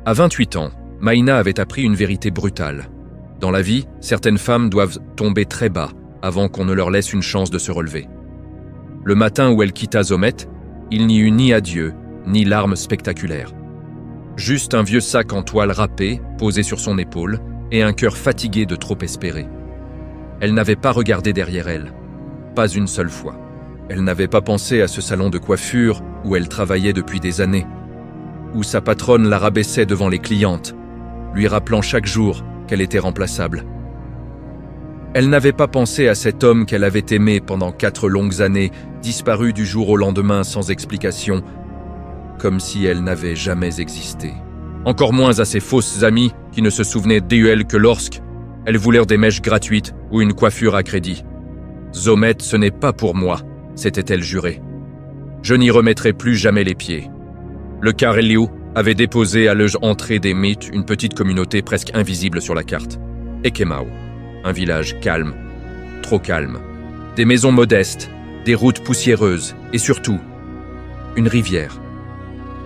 À 28 ans, Maïna avait appris une vérité brutale. Dans la vie, certaines femmes doivent tomber très bas avant qu'on ne leur laisse une chance de se relever. Le matin où elle quitta Zomet, il n'y eut ni adieu, ni larmes spectaculaires. Juste un vieux sac en toile râpée posé sur son épaule et un cœur fatigué de trop espérer. Elle n'avait pas regardé derrière elle, pas une seule fois. Elle n'avait pas pensé à ce salon de coiffure où elle travaillait depuis des années, où sa patronne la rabaissait devant les clientes, lui rappelant chaque jour qu'elle était remplaçable. Elle n'avait pas pensé à cet homme qu'elle avait aimé pendant 4 longues années, disparu du jour au lendemain sans explication, comme si elle n'avait jamais existé. Encore moins à ses fausses amies qui ne se souvenaient d'elle que lorsque elles voulurent des mèches gratuites ou une coiffure à crédit. Zomet, ce n'est pas pour moi, s'était-elle juré. Je n'y remettrai plus jamais les pieds. Le Kareliu avait déposé à l'âge entrée des mythes une petite communauté presque invisible sur la carte. Ekemau, un village calme, trop calme. Des maisons modestes, des routes poussiéreuses et surtout, une rivière.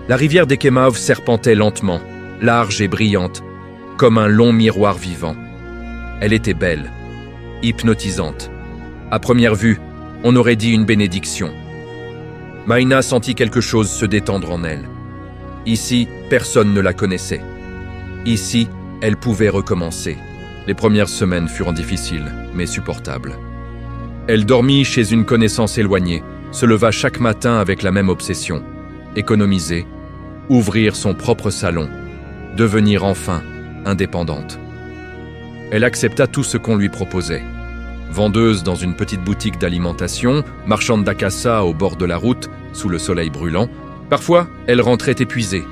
La rivière d'Ekemau serpentait lentement, large et brillante, comme un long miroir vivant. Elle était belle, hypnotisante. À première vue, on aurait dit une bénédiction. Maïna sentit quelque chose se détendre en elle. Ici, personne ne la connaissait. Ici, elle pouvait recommencer. Les premières semaines furent difficiles, mais supportables. Elle dormit chez une connaissance éloignée, se leva chaque matin avec la même obsession. Économiser, ouvrir son propre salon, devenir enfin indépendante. Elle accepta tout ce qu'on lui proposait. Vendeuse dans une petite boutique d'alimentation, marchande d'acassa au bord de la route, sous le soleil brûlant, parfois elle rentrait épuisée,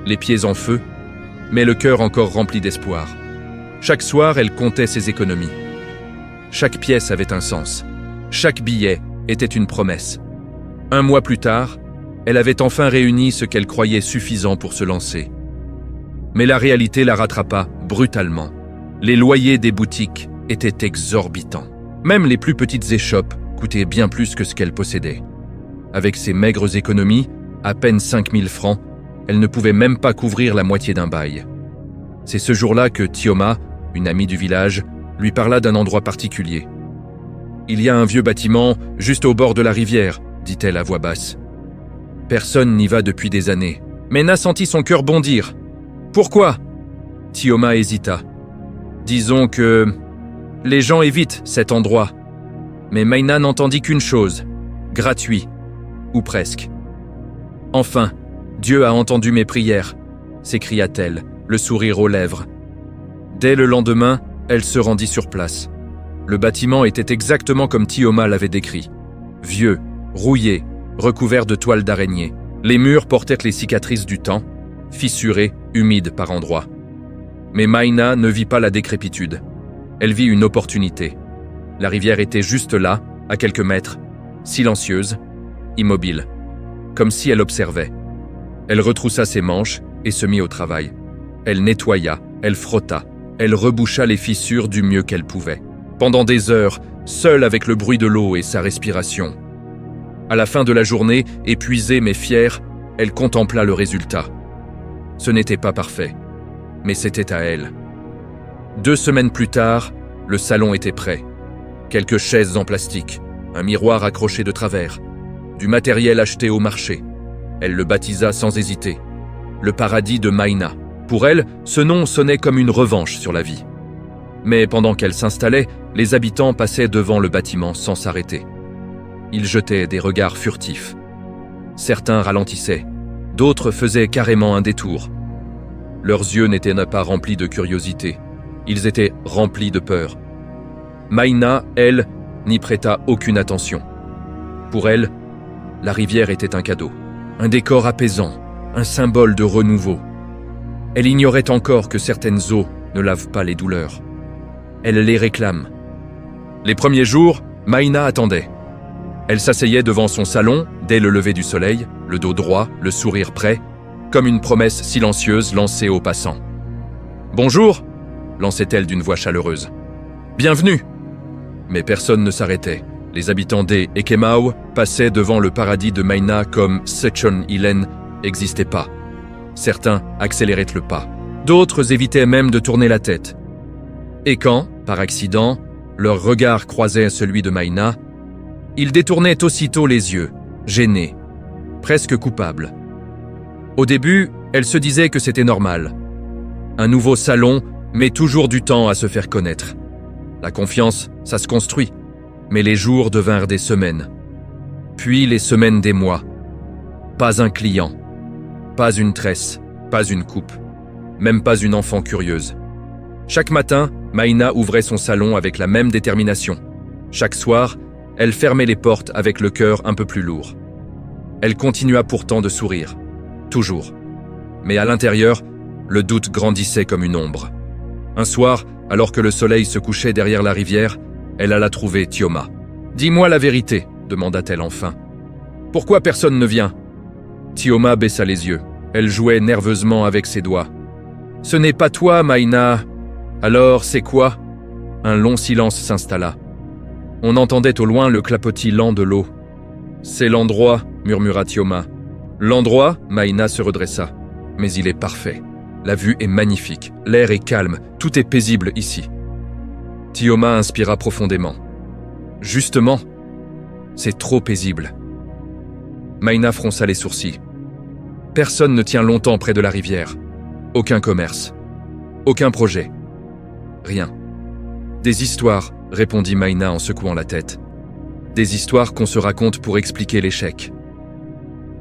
les pieds en feu, mais le cœur encore rempli d'espoir. Chaque soir, elle comptait ses économies. Chaque pièce avait un sens. Chaque billet était une promesse. 1 mois plus tard, elle avait enfin réuni ce qu'elle croyait suffisant pour se lancer. Mais la réalité la rattrapa brutalement. Les loyers des boutiques étaient exorbitants. Même les plus petites échoppes coûtaient bien plus que ce qu'elle possédait. Avec ses maigres économies, à peine 5 000 francs, elle ne pouvait même pas couvrir la moitié d'un bail. C'est ce jour-là que Tioma, une amie du village, lui parla d'un endroit particulier. « Il y a un vieux bâtiment juste au bord de la rivière », dit-elle à voix basse. Personne n'y va depuis des années. Maïna sentit son cœur bondir. « Pourquoi » Tioma hésita. « Disons que les gens évitent cet endroit. » Mais Maïna n'entendit qu'une chose, gratuit, ou presque. « Enfin, Dieu a entendu mes prières », s'écria-t-elle, le sourire aux lèvres. Dès le lendemain, elle se rendit sur place. Le bâtiment était exactement comme Tioma l'avait décrit. Vieux, rouillé, recouvert de toiles d'araignée. Les murs portaient les cicatrices du temps, fissurés, humides par endroits. Mais Maïna ne vit pas la décrépitude. Elle vit une opportunité. La rivière était juste là, à quelques mètres, silencieuse, immobile, comme si elle observait. Elle retroussa ses manches et se mit au travail. Elle nettoya, elle frotta, elle reboucha les fissures du mieux qu'elle pouvait. Pendant des heures, seule avec le bruit de l'eau et sa respiration. À la fin de la journée, épuisée mais fière, elle contempla le résultat. Ce n'était pas parfait, mais c'était à elle. 2 semaines plus tard, le salon était prêt. Quelques chaises en plastique, un miroir accroché de travers, du matériel acheté au marché. Elle le baptisa sans hésiter. Le paradis de Maïna. Pour elle, ce nom sonnait comme une revanche sur la vie. Mais pendant qu'elle s'installait, les habitants passaient devant le bâtiment sans s'arrêter. Ils jetaient des regards furtifs. Certains ralentissaient, d'autres faisaient carrément un détour. Leurs yeux n'étaient pas remplis de curiosité, ils étaient remplis de peur. Maïna, elle, n'y prêta aucune attention. Pour elle, la rivière était un cadeau, un décor apaisant, un symbole de renouveau. Elle ignorait encore que certaines eaux ne lavent pas les douleurs. Elle les réclame. Les premiers jours, Maïna attendait. Elle s'asseyait devant son salon, dès le lever du soleil, le dos droit, le sourire prêt, comme une promesse silencieuse lancée aux passants. « Bonjour !» lançait-elle d'une voix chaleureuse. « Bienvenue !» Mais personne ne s'arrêtait. Les habitants des Ekemau passaient devant le paradis de Maïna comme Sechon Ilen n'existait pas. Certains accéléraient le pas. D'autres évitaient même de tourner la tête. Et quand, par accident, leur regard croisait celui de Maïna, ils détournaient aussitôt les yeux, gênés, presque coupables. Au début, elle se disait que c'était normal. Un nouveau salon met toujours du temps à se faire connaître. La confiance, ça se construit, mais les jours devinrent des semaines. Puis les semaines des mois. Pas un client, pas une tresse, pas une coupe, même pas une enfant curieuse. Chaque matin, Maïna ouvrait son salon avec la même détermination. Chaque soir, elle fermait les portes avec le cœur un peu plus lourd. Elle continua pourtant de sourire, toujours. Mais à l'intérieur, le doute grandissait comme une ombre. Un soir, alors que le soleil se couchait derrière la rivière, elle alla trouver Tioma. « Dis-moi la vérité », demanda-t-elle enfin. « Pourquoi personne ne vient ?» Tioma baissa les yeux. Elle jouait nerveusement avec ses doigts. « Ce n'est pas toi, Maïna. Alors, c'est quoi ?» Un long silence s'installa. On entendait au loin le clapotis lent de l'eau. « C'est l'endroit, » murmura Tioma. « L'endroit ?» Maïna se redressa. « Mais il est parfait. La vue est magnifique, l'air est calme, tout est paisible ici. » Tioma inspira profondément. « Justement, c'est trop paisible. » Maïna fronça les sourcils. Personne ne tient longtemps près de la rivière. Aucun commerce. Aucun projet. Rien. Des histoires, répondit Maïna en secouant la tête. Des histoires qu'on se raconte pour expliquer l'échec.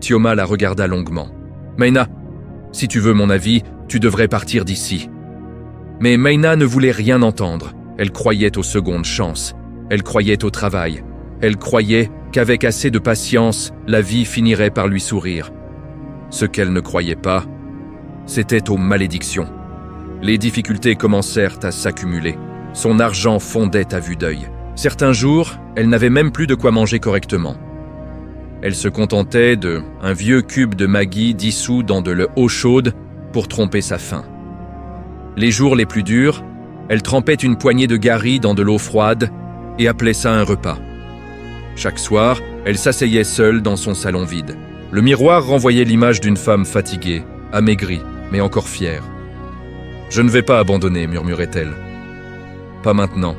Tioma la regarda longuement. Maïna, si tu veux mon avis, tu devrais partir d'ici. Mais Maïna ne voulait rien entendre. Elle croyait aux secondes chances. Elle croyait au travail. Elle croyait qu'avec assez de patience, la vie finirait par lui sourire. Ce qu'elle ne croyait pas, c'était aux malédictions. Les difficultés commencèrent à s'accumuler. Son argent fondait à vue d'œil. Certains jours, elle n'avait même plus de quoi manger correctement. Elle se contentait d'un vieux cube de Maggi dissous dans de l'eau chaude pour tromper sa faim. Les jours les plus durs, elle trempait une poignée de gari dans de l'eau froide et appelait ça un repas. Chaque soir, elle s'asseyait seule dans son salon vide. Le miroir renvoyait l'image d'une femme fatiguée, amaigrie, mais encore fière. « Je ne vais pas abandonner », murmurait-elle. « Pas maintenant. »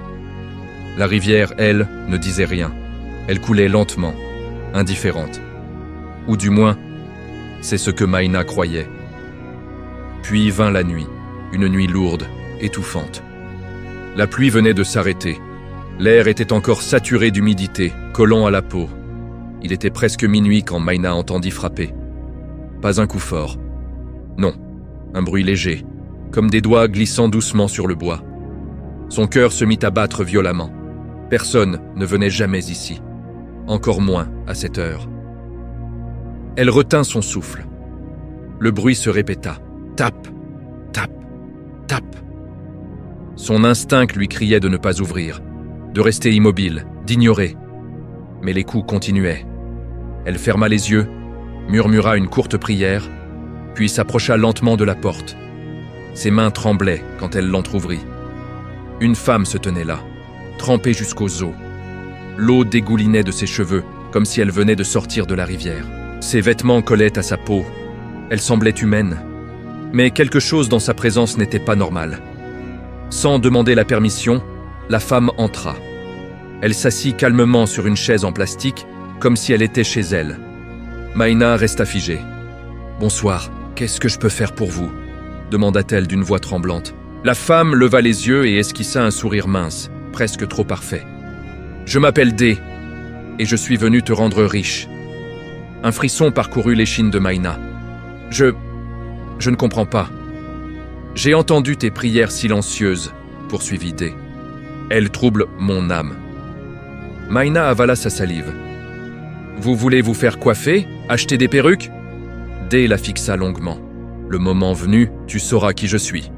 La rivière, elle, ne disait rien. Elle coulait lentement, indifférente. Ou du moins, c'est ce que Maïna croyait. Puis vint la nuit, une nuit lourde, étouffante. La pluie venait de s'arrêter. L'air était encore saturé d'humidité, collant à la peau. Il était presque minuit quand Maïna entendit frapper. Pas un coup fort. Non, un bruit léger, comme des doigts glissant doucement sur le bois. Son cœur se mit à battre violemment. Personne ne venait jamais ici. Encore moins à cette heure. Elle retint son souffle. Le bruit se répéta. Tape, tape, tape. Son instinct lui criait de ne pas ouvrir, de rester immobile, d'ignorer. Mais les coups continuaient. Elle ferma les yeux, murmura une courte prière, puis s'approcha lentement de la porte. Ses mains tremblaient quand elle l'entr'ouvrit. Une femme se tenait là, trempée jusqu'aux os. L'eau dégoulinait de ses cheveux, comme si elle venait de sortir de la rivière. Ses vêtements collaient à sa peau. Elle semblait humaine. Mais quelque chose dans sa présence n'était pas normal. Sans demander la permission, la femme entra. Elle s'assit calmement sur une chaise en plastique, comme si elle était chez elle. Maïna resta figée. « Bonsoir, qu'est-ce que je peux faire pour vous ?» demanda-t-elle d'une voix tremblante. La femme leva les yeux et esquissa un sourire mince, presque trop parfait. « Je m'appelle D, et je suis venu te rendre riche. » Un frisson parcourut l'échine de Maïna. « Je ne comprends pas. » « J'ai entendu tes prières silencieuses, » poursuivit D. « Elles troublent mon âme. » Maïna avala sa salive. « Vous voulez vous faire coiffer? Acheter des perruques ?» D la fixa longuement. « Le moment venu, tu sauras qui je suis. »«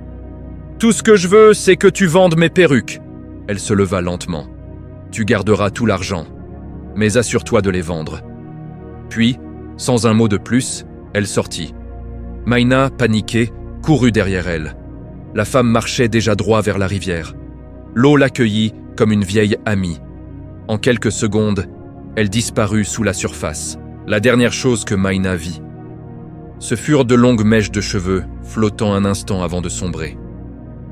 Tout ce que je veux, c'est que tu vendes mes perruques. » Elle se leva lentement. « Tu garderas tout l'argent, mais assure-toi de les vendre. » Puis, sans un mot de plus, elle sortit. Maïna, paniquée, courut derrière elle. La femme marchait déjà droit vers la rivière. L'eau l'accueillit comme une vieille amie. En quelques secondes, elle disparut sous la surface, la dernière chose que Maïna vit. Ce furent de longues mèches de cheveux, flottant un instant avant de sombrer.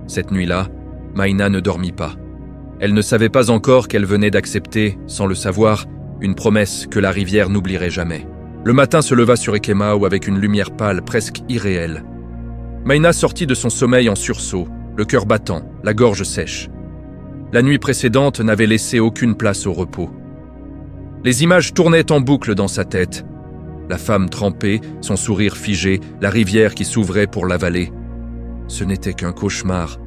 Cette nuit-là, Maïna ne dormit pas. Elle ne savait pas encore qu'elle venait d'accepter, sans le savoir, une promesse que la rivière n'oublierait jamais. Le matin se leva sur Ekemao avec une lumière pâle, presque irréelle. Maïna sortit de son sommeil en sursaut, le cœur battant, la gorge sèche. La nuit précédente n'avait laissé aucune place au repos. Les images tournaient en boucle dans sa tête. La femme trempée, son sourire figé, la rivière qui s'ouvrait pour l'avaler. « Ce n'était qu'un cauchemar »,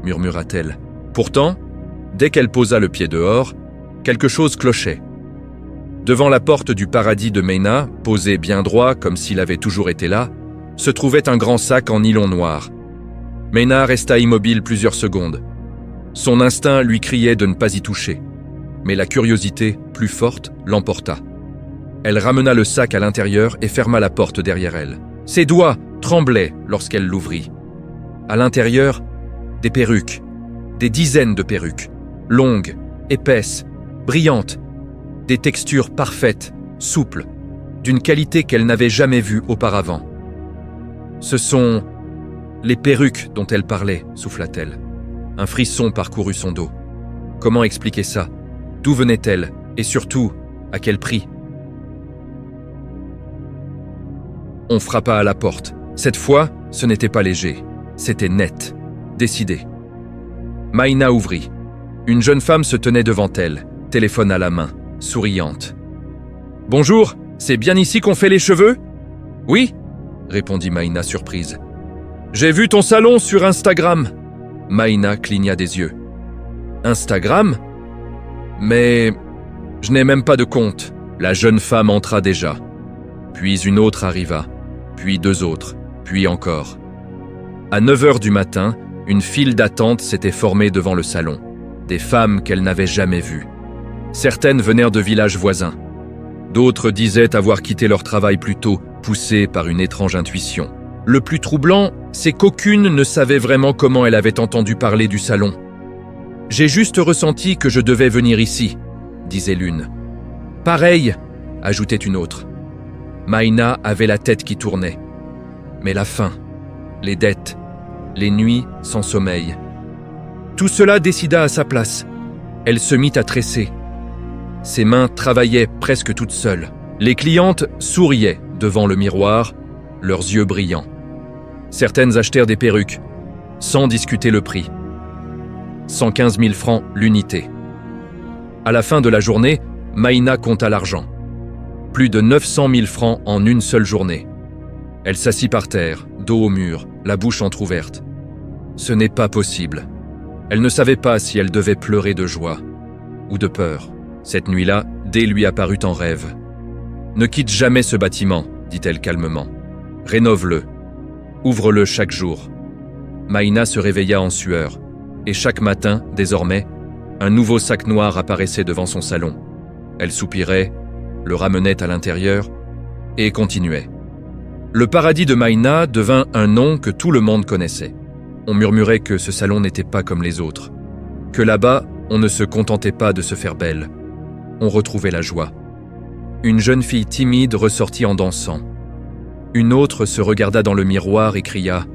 murmura-t-elle. Pourtant, dès qu'elle posa le pied dehors, quelque chose clochait. Devant la porte du paradis de Maïna, posé bien droit comme s'il avait toujours été là, se trouvait un grand sac en nylon noir. Maïna resta immobile plusieurs secondes. Son instinct lui criait de ne pas y toucher. Mais la curiosité, plus forte, l'emporta. Elle ramena le sac à l'intérieur et ferma la porte derrière elle. Ses doigts tremblaient lorsqu'elle l'ouvrit. À l'intérieur, des perruques, des dizaines de perruques, longues, épaisses, brillantes, des textures parfaites, souples, d'une qualité qu'elle n'avait jamais vue auparavant. « Ce sont les perruques dont elle parlait, souffla-t-elle. Un frisson parcourut son dos. Comment expliquer ça? D'où venaient-elles? Et surtout, à quel prix? On frappa à la porte. Cette fois, ce n'était pas léger. C'était net, décidé. Maïna ouvrit. Une jeune femme se tenait devant elle, téléphone à la main, souriante. « Bonjour, c'est bien ici qu'on fait les cheveux ?»« Oui », répondit Maïna surprise. « J'ai vu ton salon sur Instagram. » Maïna cligna des yeux. « Instagram ? Mais je n'ai même pas de compte. » La jeune femme entra déjà. Puis une autre arriva, puis deux autres, puis encore. À 9h du matin, une file d'attente s'était formée devant le salon. Des femmes qu'elle n'avait jamais vues. Certaines venaient de villages voisins. D'autres disaient avoir quitté leur travail plus tôt, poussées par une étrange intuition. Le plus troublant, c'est qu'aucune ne savait vraiment comment elle avait entendu parler du salon. « J'ai juste ressenti que je devais venir ici », disait l'une. « Pareil », ajoutait une autre. Maïna avait la tête qui tournait. Mais la faim, les dettes, les nuits sans sommeil. Tout cela décida à sa place. Elle se mit à tresser. Ses mains travaillaient presque toutes seules. Les clientes souriaient devant le miroir, leurs yeux brillants. Certaines achetèrent des perruques, sans discuter le prix. 115 000 francs l'unité. À la fin de la journée, Maïna compta l'argent. Plus de 900 000 francs en une seule journée. Elle s'assit par terre, dos au mur, la bouche entr'ouverte. Ce n'est pas possible. Elle ne savait pas si elle devait pleurer de joie ou de peur. Cette nuit-là, D lui apparut en rêve. « Ne quitte jamais ce bâtiment, dit-elle calmement. Rénove-le. Ouvre-le chaque jour. » Maïna se réveilla en sueur, et chaque matin, désormais, un nouveau sac noir apparaissait devant son salon. Elle soupirait, le ramenait à l'intérieur, et continuait. Le paradis de Maïna devint un nom que tout le monde connaissait. On murmurait que ce salon n'était pas comme les autres, que là-bas, on ne se contentait pas de se faire belle. On retrouvait la joie. Une jeune fille timide ressortit en dansant. Une autre se regarda dans le miroir et cria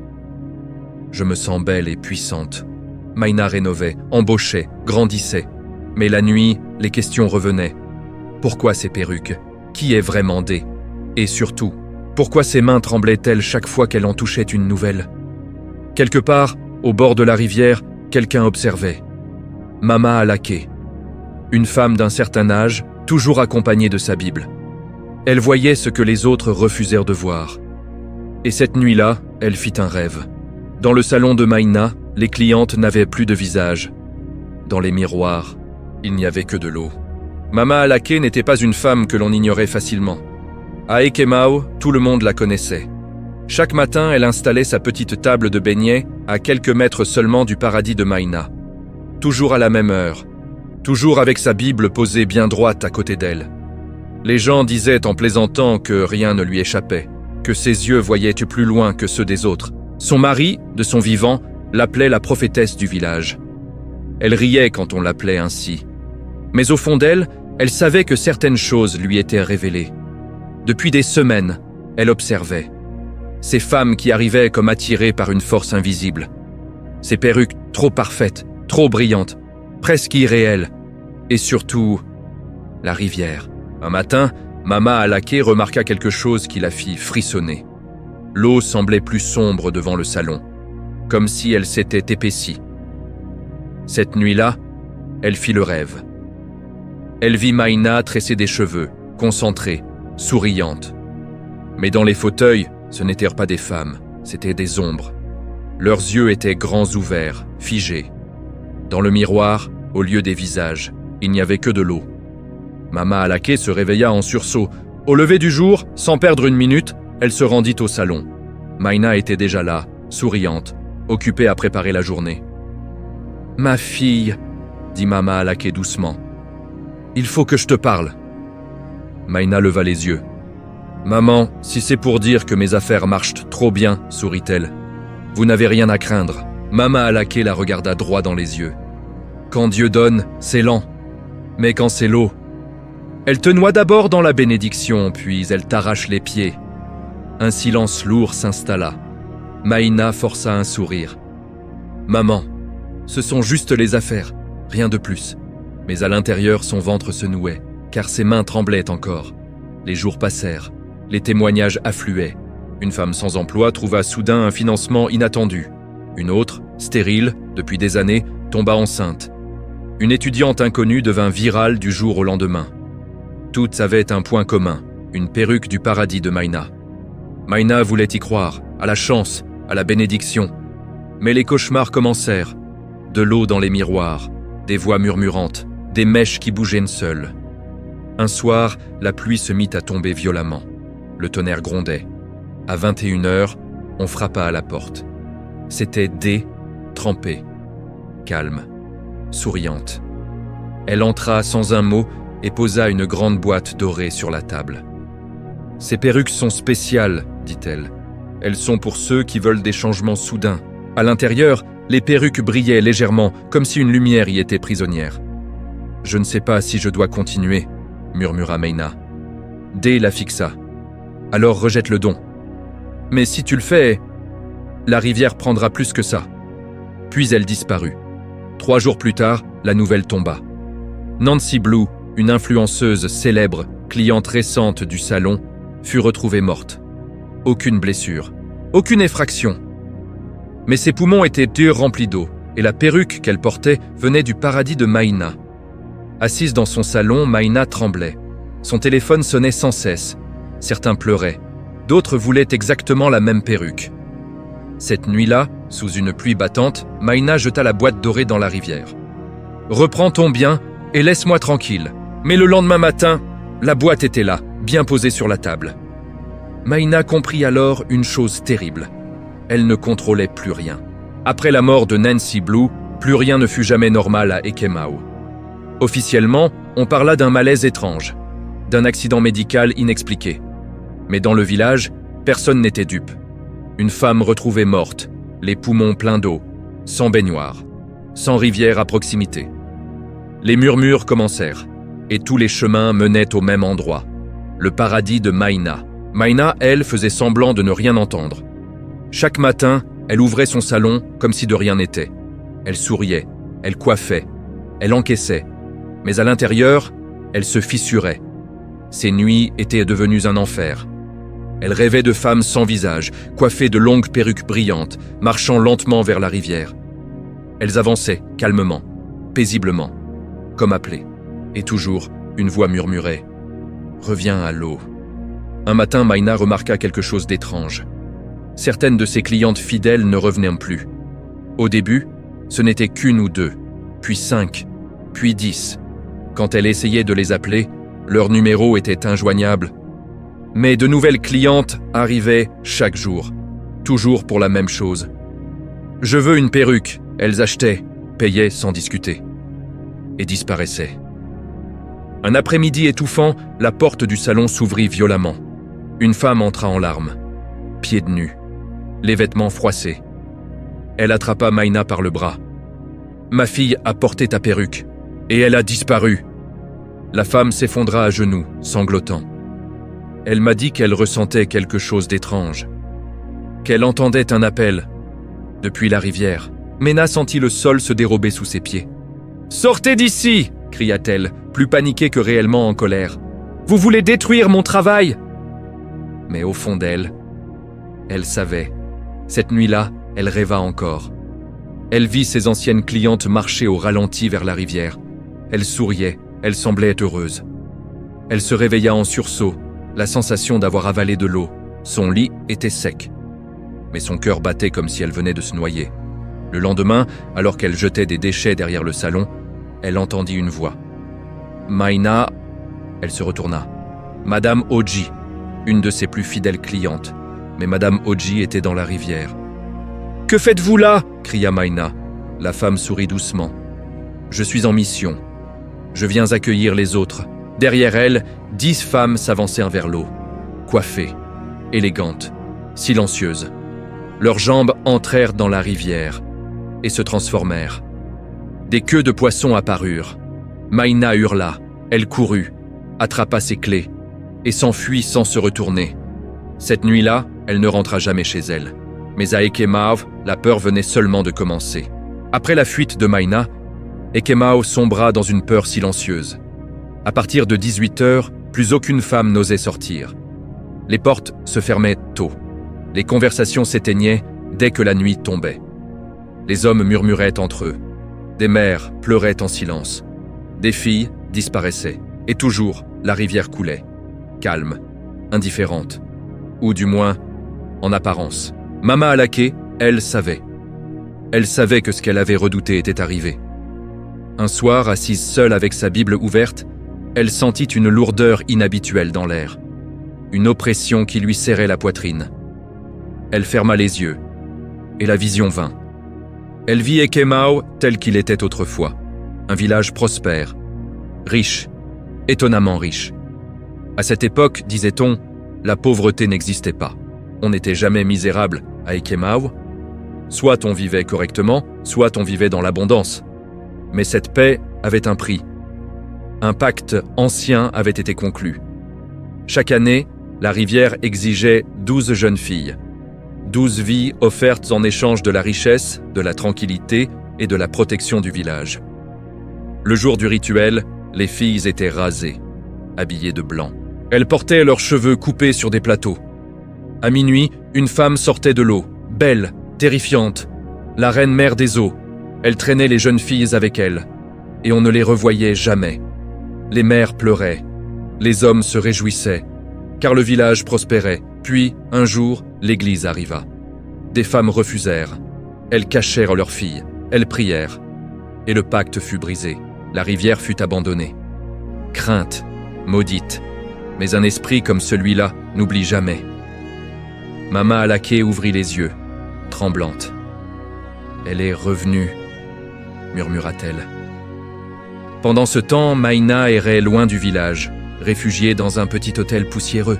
« Je me sens belle et puissante ». Maïna rénovait, embauchait, grandissait. Mais la nuit, les questions revenaient. Pourquoi ces perruques? Qui est vraiment D? Et surtout, pourquoi ses mains tremblaient-elles chaque fois qu'elle en touchait une nouvelle? Quelque part, au bord de la rivière, quelqu'un observait. Mama Alaké, une femme d'un certain âge, toujours accompagnée de sa Bible. Elle voyait ce que les autres refusèrent de voir. Et cette nuit-là, elle fit un rêve. Dans le salon de Maïna, les clientes n'avaient plus de visage. Dans les miroirs, il n'y avait que de l'eau. Mama Alaké n'était pas une femme que l'on ignorait facilement. À Ekemao, tout le monde la connaissait. Chaque matin, elle installait sa petite table de beignets à quelques mètres seulement du paradis de Maïna. Toujours à la même heure, toujours avec sa Bible posée bien droite à côté d'elle. Les gens disaient en plaisantant que rien ne lui échappait, que ses yeux voyaient plus loin que ceux des autres. Son mari, de son vivant, l'appelait la prophétesse du village. Elle riait quand on l'appelait ainsi. Mais au fond d'elle, elle savait que certaines choses lui étaient révélées. Depuis des semaines, elle observait. Ces femmes qui arrivaient comme attirées par une force invisible. Ces perruques trop parfaites, trop brillantes, presque irréelles. Et surtout, la rivière. Un matin, Mama Alaké remarqua quelque chose qui la fit frissonner. L'eau semblait plus sombre devant le salon, comme si elle s'était épaissie. Cette nuit-là, elle fit le rêve. Elle vit Maïna tresser des cheveux, concentrée, souriante. Mais dans les fauteuils, ce n'étaient pas des femmes, c'étaient des ombres. Leurs yeux étaient grands ouverts, figés. Dans le miroir, au lieu des visages, il n'y avait que de l'eau. Mama Alaké se réveilla en sursaut. Au lever du jour, sans perdre une minute, elle se rendit au salon. Maïna était déjà là, souriante, occupée à préparer la journée. « Ma fille, » dit Mama Alaké doucement, « il faut que je te parle. » Maïna leva les yeux. « Maman, si c'est pour dire que mes affaires marchent trop bien, sourit-elle. Vous n'avez rien à craindre. » Mama Alaké la regarda droit dans les yeux. « Quand Dieu donne, c'est lent. Mais quand c'est l'eau, elle te noie d'abord dans la bénédiction, puis elle t'arrache les pieds. » Un silence lourd s'installa. Maïna força un sourire. « Maman, ce sont juste les affaires, rien de plus. » Mais à l'intérieur, son ventre se nouait, car ses mains tremblaient encore. Les jours passèrent, les témoignages affluaient. Une femme sans emploi trouva soudain un financement inattendu. Une autre, stérile, depuis des années, tomba enceinte. Une étudiante inconnue devint virale du jour au lendemain. Toutes avaient un point commun, une perruque du paradis de Maïna. Maïna voulait y croire, à la chance, à la bénédiction. Mais les cauchemars commencèrent. De l'eau dans les miroirs, des voix murmurantes, des mèches qui bougeaient seules. Un soir, la pluie se mit à tomber violemment. Le tonnerre grondait. À 21h, on frappa à la porte. C'était D, trempée, calme, souriante. Elle entra sans un mot et posa une grande boîte dorée sur la table. « Ces perruques sont spéciales, dit-elle. Elles sont pour ceux qui veulent des changements soudains. À l'intérieur, les perruques brillaient légèrement, comme si une lumière y était prisonnière. « Je ne sais pas si je dois continuer, » murmura Maïna. D la fixa. « Alors rejette le don. Mais si tu le fais, la rivière prendra plus que ça. » Puis elle disparut. 3 jours plus tard, la nouvelle tomba. Nancy Blue, une influenceuse célèbre, cliente récente du salon, fut retrouvée morte. Aucune blessure, aucune effraction. Mais ses poumons étaient remplis d'eau, et la perruque qu'elle portait venait du paradis de Maïna. Assise dans son salon, Maïna tremblait. Son téléphone sonnait sans cesse. Certains pleuraient, d'autres voulaient exactement la même perruque. Cette nuit-là, sous une pluie battante, Maïna jeta la boîte dorée dans la rivière. « Reprends ton bien et laisse-moi tranquille. » Mais le lendemain matin, la boîte était là, bien posée sur la table. Maïna comprit alors une chose terrible. Elle ne contrôlait plus rien. Après la mort de Nancy Blue, plus rien ne fut jamais normal à Ekemao. Officiellement, on parla d'un malaise étrange, d'un accident médical inexpliqué. Mais dans le village, personne n'était dupe. Une femme retrouvée morte, les poumons pleins d'eau, sans baignoire, sans rivière à proximité. Les murmures commencèrent, et tous les chemins menaient au même endroit, le paradis de Maïna. Maïna, elle, faisait semblant de ne rien entendre. Chaque matin, elle ouvrait son salon comme si de rien n'était. Elle souriait, elle coiffait, elle encaissait. Mais à l'intérieur, elle se fissurait. Ses nuits étaient devenues un enfer. Elle rêvait de femmes sans visage, coiffées de longues perruques brillantes, marchant lentement vers la rivière. Elles avançaient, calmement, paisiblement, comme appelées. Et toujours, une voix murmurait « Reviens à l'eau ». Un matin, Maïna remarqua quelque chose d'étrange. Certaines de ses clientes fidèles ne revenaient plus. Au début, ce n'était qu'1 ou 2, puis 5, puis 10. Quand elle essayait de les appeler, leur numéro était injoignable. Mais de nouvelles clientes arrivaient chaque jour, toujours pour la même chose. « Je veux une perruque », elles achetaient, payaient sans discuter, et disparaissaient. Un après-midi étouffant, la porte du salon s'ouvrit violemment. Une femme entra en larmes, pieds nus, les vêtements froissés. Elle attrapa Maïna par le bras. « Ma fille a porté ta perruque, et elle a disparu. » La femme s'effondra à genoux, sanglotant. Elle m'a dit qu'elle ressentait quelque chose d'étrange. qu'elle entendait un appel. Depuis la rivière, Mena sentit le sol se dérober sous ses pieds. « Sortez d'ici !» cria-t-elle, plus paniquée que réellement en colère. « Vous voulez détruire mon travail !» Mais au fond d'elle, elle savait. Cette nuit-là, elle rêva encore. Elle vit ses anciennes clientes marcher au ralenti vers la rivière. Elle souriait, elle semblait heureuse. Elle se réveilla en sursaut, la sensation d'avoir avalé de l'eau. Son lit était sec. Mais son cœur battait comme si elle venait de se noyer. Le lendemain, alors qu'elle jetait des déchets derrière le salon, elle entendit une voix. Maïna, elle se retourna. Madame Oji, une de ses plus fidèles clientes. Mais Madame Oji était dans la rivière. « Que faites-vous là » cria Maïna. La femme sourit doucement. « Je suis en mission. Je viens accueillir les autres. » Derrière elle, 10 femmes s'avancèrent vers l'eau, coiffées, élégantes, silencieuses. Leurs jambes entrèrent dans la rivière et se transformèrent. Des queues de poissons apparurent. Maïna hurla, elle courut, attrapa ses clés et s'enfuit sans se retourner. Cette nuit-là, elle ne rentra jamais chez elle. Mais à Ekemao, la peur venait seulement de commencer. Après la fuite de Maïna, Ekemao sombra dans une peur silencieuse. À partir de 18h, plus aucune femme n'osait sortir. Les portes se fermaient tôt. Les conversations s'éteignaient dès que la nuit tombait. Les hommes murmuraient entre eux. Des mères pleuraient en silence. Des filles disparaissaient. Et toujours, la rivière coulait. Calme, indifférente. Ou du moins, en apparence. Mama Alaké, elle savait. Elle savait que ce qu'elle avait redouté était arrivé. Un soir, assise seule avec sa Bible ouverte, elle sentit une lourdeur inhabituelle dans l'air, une oppression qui lui serrait la poitrine. Elle ferma les yeux, et la vision vint. Elle vit Ekemao tel qu'il était autrefois, un village prospère, riche, étonnamment riche. À cette époque, disait-on, la pauvreté n'existait pas. On n'était jamais misérable à Ekemao. Soit on vivait correctement, soit on vivait dans l'abondance. Mais cette paix avait un prix. Un pacte ancien avait été conclu. Chaque année, la rivière exigeait 12 jeunes filles. 12 vies offertes en échange de la richesse, de la tranquillité et de la protection du village. Le jour du rituel, les filles étaient rasées, habillées de blanc. Elles portaient leurs cheveux coupés sur des plateaux. À minuit, une femme sortait de l'eau, belle, terrifiante, la reine mère des eaux. Elle traînait les jeunes filles avec elle, et on ne les revoyait jamais. Les mères pleuraient, les hommes se réjouissaient, car le village prospérait. Puis, un jour, l'église arriva. Des femmes refusèrent. Elles cachèrent leurs filles, elles prièrent. Et le pacte fut brisé. La rivière fut abandonnée. Crainte, maudite. Mais un esprit comme celui-là n'oublie jamais. Mama Alaké ouvrit les yeux, tremblante. « Elle est revenue », murmura-t-elle. Pendant ce temps, Maïna errait loin du village, réfugiée dans un petit hôtel poussiéreux.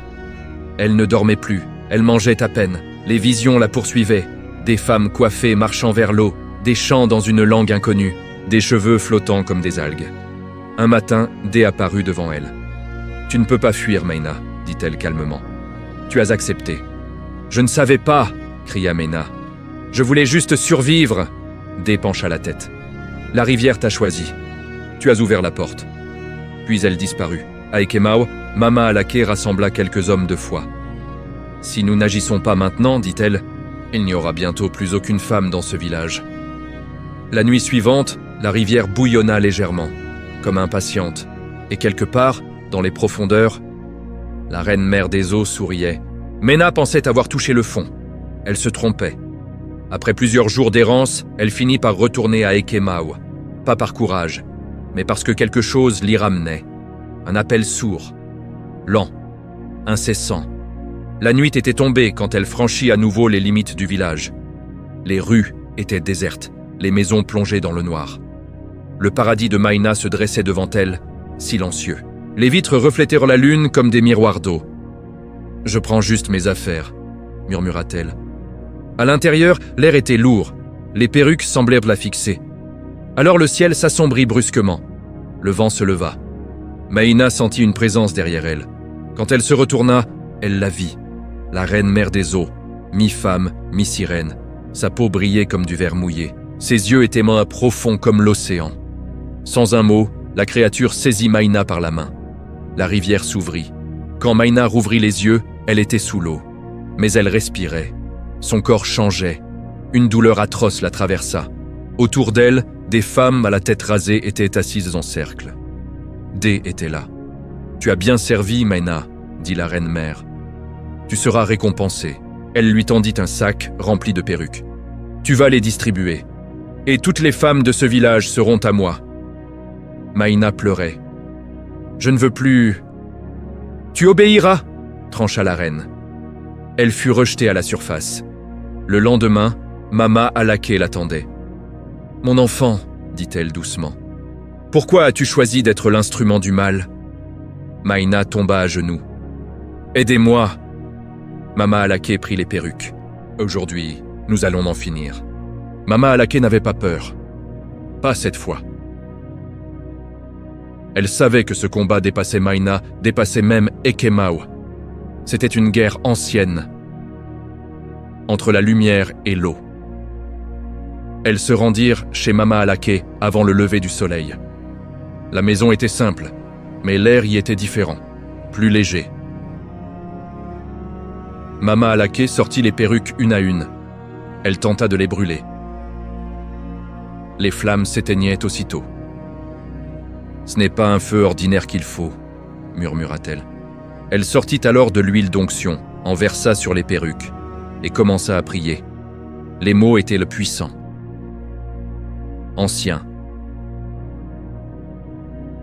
Elle ne dormait plus, elle mangeait à peine. Les visions la poursuivaient. Des femmes coiffées marchant vers l'eau, des chants dans une langue inconnue, des cheveux flottant comme des algues. Un matin, Dé apparut devant elle. « Tu ne peux pas fuir, Maïna, dit-elle calmement. Tu as accepté. »« Je ne savais pas !» cria Maïna. « Je voulais juste survivre !» Dé pencha la tête. « La rivière t'a choisi. Tu as ouvert la porte. » Puis elle disparut. À Ekemao, Mama Alaké rassembla quelques hommes de foi. « Si nous n'agissons pas maintenant, dit-elle, il n'y aura bientôt plus aucune femme dans ce village. » La nuit suivante, la rivière bouillonna légèrement, comme impatiente, et quelque part, dans les profondeurs, la reine mère des eaux souriait. Mena pensait avoir touché le fond. Elle se trompait. Après plusieurs jours d'errance, elle finit par retourner à Ekemao, pas par courage, mais parce que quelque chose l'y ramenait. Un appel sourd, lent, incessant. La nuit était tombée quand elle franchit à nouveau les limites du village. Les rues étaient désertes, les maisons plongées dans le noir. Le paradis de Maïna se dressait devant elle, silencieux. Les vitres reflétèrent la lune comme des miroirs d'eau. « Je prends juste mes affaires », murmura-t-elle. À l'intérieur, l'air était lourd. Les perruques semblèrent la fixer. Alors le ciel s'assombrit brusquement. Le vent se leva. Maïna sentit une présence derrière elle. Quand elle se retourna, elle la vit. La reine mère des eaux, mi-femme, mi-sirène. Sa peau brillait comme du verre mouillé. Ses yeux étaient moins profonds comme l'océan. Sans un mot, la créature saisit Maïna par la main. La rivière s'ouvrit. Quand Maïna rouvrit les yeux, elle était sous l'eau. Mais elle respirait. Son corps changeait. Une douleur atroce la traversa. Autour d'elle, des femmes à la tête rasée étaient assises en cercle. Dé était là. « Tu as bien servi, Maïna, » dit la reine-mère. « Tu seras récompensée. » Elle lui tendit un sac rempli de perruques. « Tu vas les distribuer. Et toutes les femmes de ce village seront à moi. » Maïna pleurait. « Je ne veux plus... »« Tu obéiras » trancha la reine. Elle fut rejetée à la surface. Le lendemain, Mama Alaké l'attendait. « Mon enfant, » dit-elle doucement, « pourquoi as-tu choisi d'être l'instrument du mal ?» Maïna tomba à genoux. « Aidez-moi » Mama Alaké prit les perruques. « Aujourd'hui, nous allons en finir. » Mama Alaké n'avait pas peur. Pas cette fois. Elle savait que ce combat dépassait Maïna, dépassait même Ekemao. C'était une guerre ancienne, entre la lumière et l'eau. Elles se rendirent chez Mama Alaké avant le lever du soleil. La maison était simple, mais l'air y était différent, plus léger. Mama Alaké sortit les perruques une à une. Elle tenta de les brûler. Les flammes s'éteignaient aussitôt. « Ce n'est pas un feu ordinaire qu'il faut, » murmura-t-elle. Elle sortit alors de l'huile d'onction, en versa sur les perruques, et commença à prier. Les mots étaient le puissant. Ancien.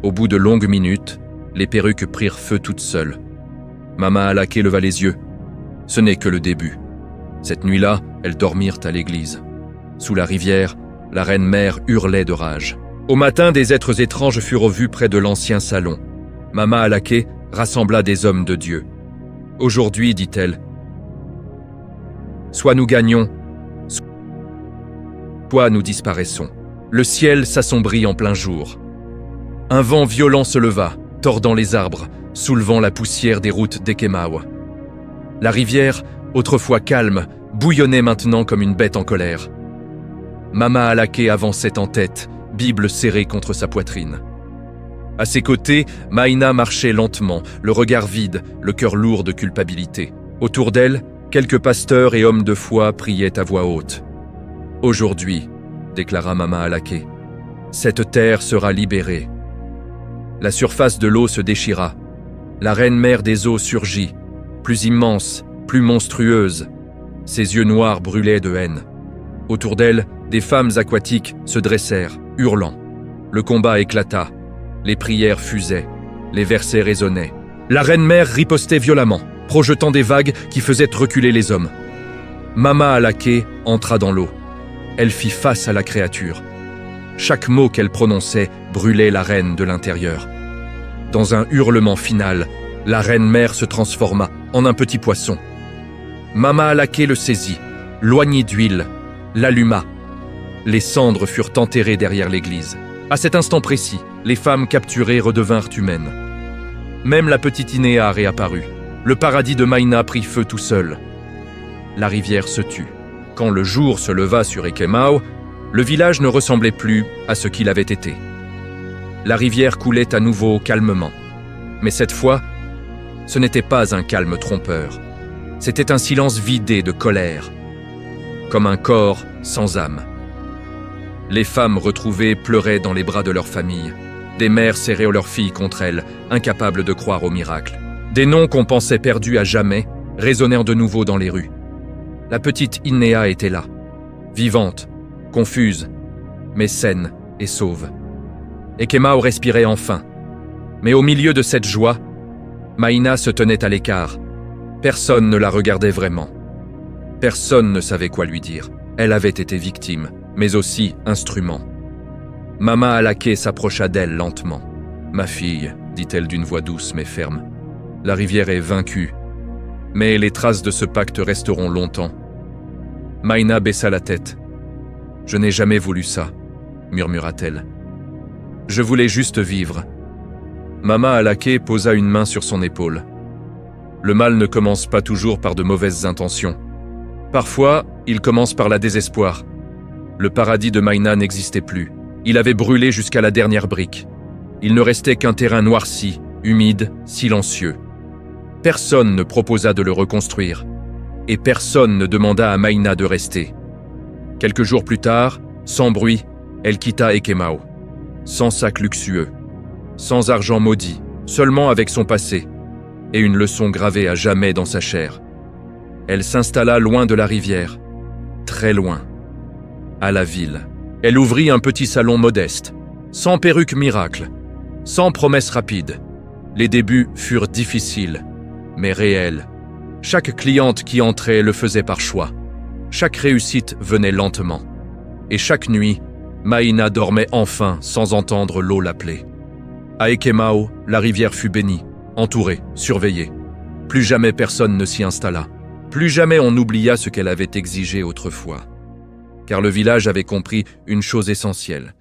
Au bout de longues minutes, les perruques prirent feu toutes seules. Mama Alaké leva les yeux. Ce n'est que le début. Cette nuit-là, elles dormirent à l'église. Sous la rivière, la reine-mère hurlait de rage. Au matin, des êtres étranges furent vus près de l'ancien salon. Mama Alaké rassembla des hommes de Dieu. « Aujourd'hui, dit-elle, soit nous gagnons, soit nous disparaissons. » Le ciel s'assombrit en plein jour. Un vent violent se leva, tordant les arbres, soulevant la poussière des routes d'Ekemao. La rivière, autrefois calme, bouillonnait maintenant comme une bête en colère. Mama Alaké avançait en tête, Bible serrée contre sa poitrine. À ses côtés, Maïna marchait lentement, le regard vide, le cœur lourd de culpabilité. Autour d'elle, quelques pasteurs et hommes de foi priaient à voix haute. « Aujourd'hui, » déclara Mama Alaké, « cette terre sera libérée. » La surface de l'eau se déchira. La reine-mère des eaux surgit, plus immense, plus monstrueuse. Ses yeux noirs brûlaient de haine. Autour d'elle, des femmes aquatiques se dressèrent, hurlant. Le combat éclata. Les prières fusaient. Les versets résonnaient. La reine-mère ripostait violemment, projetant des vagues qui faisaient reculer les hommes. Mama Alaké entra dans l'eau. Elle fit face à la créature. Chaque mot qu'elle prononçait brûlait la reine de l'intérieur. Dans un hurlement final, la reine-mère se transforma en un petit poisson. Mama Alaké le saisit, l'oignit d'huile, l'alluma. Les cendres furent enterrées derrière l'église. À cet instant précis, les femmes capturées redevinrent humaines. Même la petite Inéa réapparut. Le paradis de Maïna prit feu tout seul. La rivière se tut. Quand le jour se leva sur Ekemao, le village ne ressemblait plus à ce qu'il avait été. La rivière coulait à nouveau calmement. Mais cette fois, ce n'était pas un calme trompeur. C'était un silence vidé de colère, comme un corps sans âme. Les femmes retrouvées pleuraient dans les bras de leur famille. Des mères serraient leurs filles contre elles, incapables de croire au miracle. Des noms qu'on pensait perdus à jamais résonnèrent de nouveau dans les rues. La petite Inéa était là, vivante, confuse, mais saine et sauve. Ekemao respirait enfin. Mais au milieu de cette joie, Maïna se tenait à l'écart. Personne ne la regardait vraiment. Personne ne savait quoi lui dire. Elle avait été victime, mais aussi instrument. Mama Alaké s'approcha d'elle lentement. « Ma fille, dit-elle d'une voix douce mais ferme, la rivière est vaincue, mais les traces de ce pacte resteront longtemps. » Maïna baissa la tête. « Je n'ai jamais voulu ça, » murmura-t-elle. « Je voulais juste vivre. » Mama Alaké posa une main sur son épaule. « Le mal ne commence pas toujours par de mauvaises intentions. Parfois, il commence par la désespoir. Le paradis de Maïna n'existait plus. Il avait brûlé jusqu'à la dernière brique. Il ne restait qu'un terrain noirci, humide, silencieux. Personne ne proposa de le reconstruire. Et personne ne demanda à Maïna de rester. Quelques jours plus tard, sans bruit, elle quitta Ekemao. Sans sac luxueux, sans argent maudit, seulement avec son passé, et une leçon gravée à jamais dans sa chair. Elle s'installa loin de la rivière, très loin, à la ville. Elle ouvrit un petit salon modeste, sans perruque miracle, sans promesse rapide. Les débuts furent difficiles, mais réels. Chaque cliente qui entrait le faisait par choix. Chaque réussite venait lentement. Et chaque nuit, Maïna dormait enfin sans entendre l'eau l'appeler. À Ekemao, la rivière fut bénie, entourée, surveillée. Plus jamais personne ne s'y installa. Plus jamais on n'oublia ce qu'elle avait exigé autrefois. Car le village avait compris une chose essentielle.